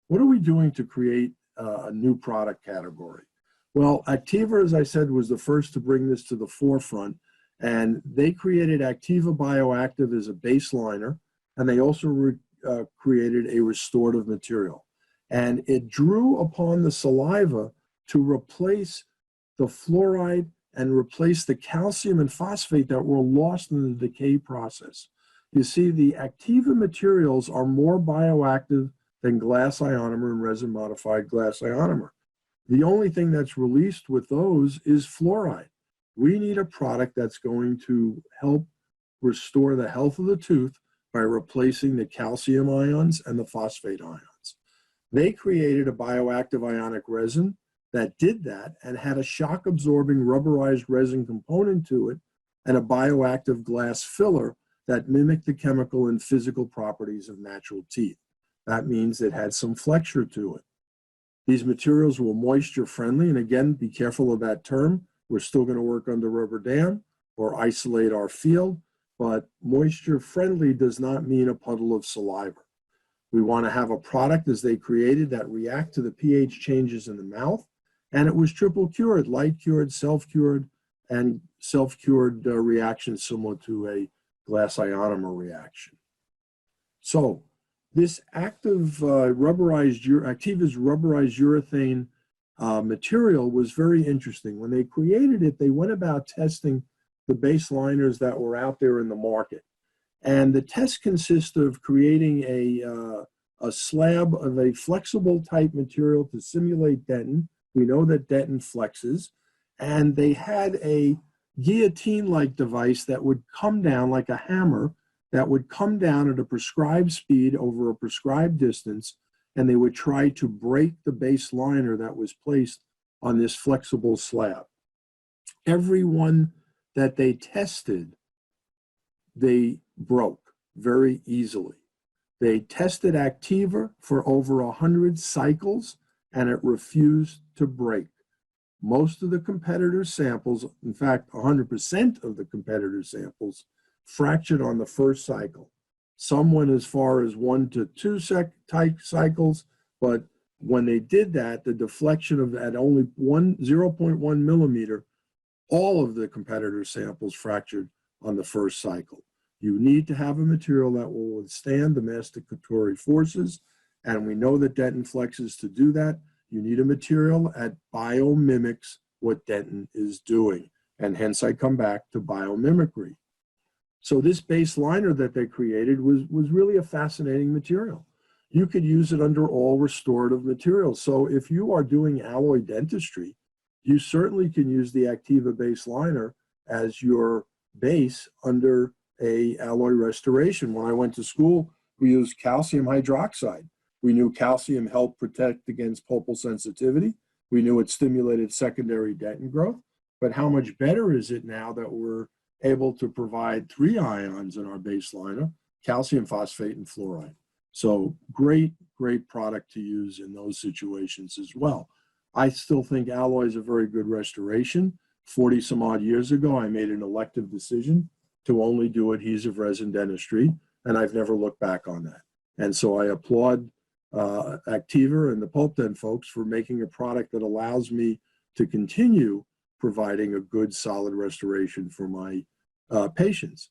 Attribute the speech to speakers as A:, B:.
A: what are we doing to create a new product category? Well, ACTIVA, as I said, was the first to bring this to the forefront, and they created ACTIVA BioACTIVE as a base liner, and they also created a restorative material. And it drew upon the saliva to replace the fluoride and replace the calcium and phosphate that were lost in the decay process. You see, the ACTIVA materials are more bioactive than glass ionomer and resin-modified glass ionomer. The only thing that's released with those is fluoride. We need a product that's going to help restore the health of the tooth by replacing the calcium ions and the phosphate ions. They created a bioactive ionic resin that did that and had a shock-absorbing rubberized resin component to it and a bioactive glass filler that mimicked the chemical and physical properties of natural teeth. That means it had some flexure to it. These materials were moisture friendly, and again, be careful of that term. We're still going to work under rubber dam or isolate our field, but moisture friendly does not mean a puddle of saliva. We want to have a product, as they created, that react to the pH changes in the mouth, and it was triple cured, light cured, self-cured, and self-cured reactions similar to a glass ionomer reaction. So this ACTIVA's rubberized urethane material was very interesting. When they created it, they went about testing the base liners that were out there in the market. And the test consists of creating a slab of a flexible type material to simulate dentin. We know that dentin flexes. And they had a guillotine-like device that would come down like a hammer, that would come down at a prescribed speed over a prescribed distance, and they would try to break the base liner that was placed on this flexible slab. Every one that they tested, they broke very easily. They tested ACTIVA for over 100 cycles, and it refused to break. Most of the competitor samples, in fact, 100% of the competitor samples, fractured on the first cycle. Some went as far as 1 to 2 cycles, but when they did that, the deflection of at only 0.1 millimeter, all of the competitor samples fractured on the first cycle. You need to have a material that will withstand the masticatory forces, and we know that dentin flexes to do that. You need a material that biomimics what dentin is doing, and hence I come back to biomimicry. So this base liner that they created was really a fascinating material. You could use it under all restorative materials. So if you are doing alloy dentistry, you certainly can use the ACTIVA base liner as your base under a alloy restoration. When I went to school, we used calcium hydroxide. We knew calcium helped protect against pulpal sensitivity. We knew it stimulated secondary dentin growth. But how much better is it now that we're able to provide 3 ions in our base liner, calcium phosphate and fluoride? So great, great product to use in those situations as well. I still think alloy is a very good restoration. 40 some odd years ago, I made an elective decision to only do adhesive resin dentistry, and I've never looked back on that. And so I applaud ACTIVA and the PulpDent folks for making a product that allows me to continue providing a good, solid restoration for my patients.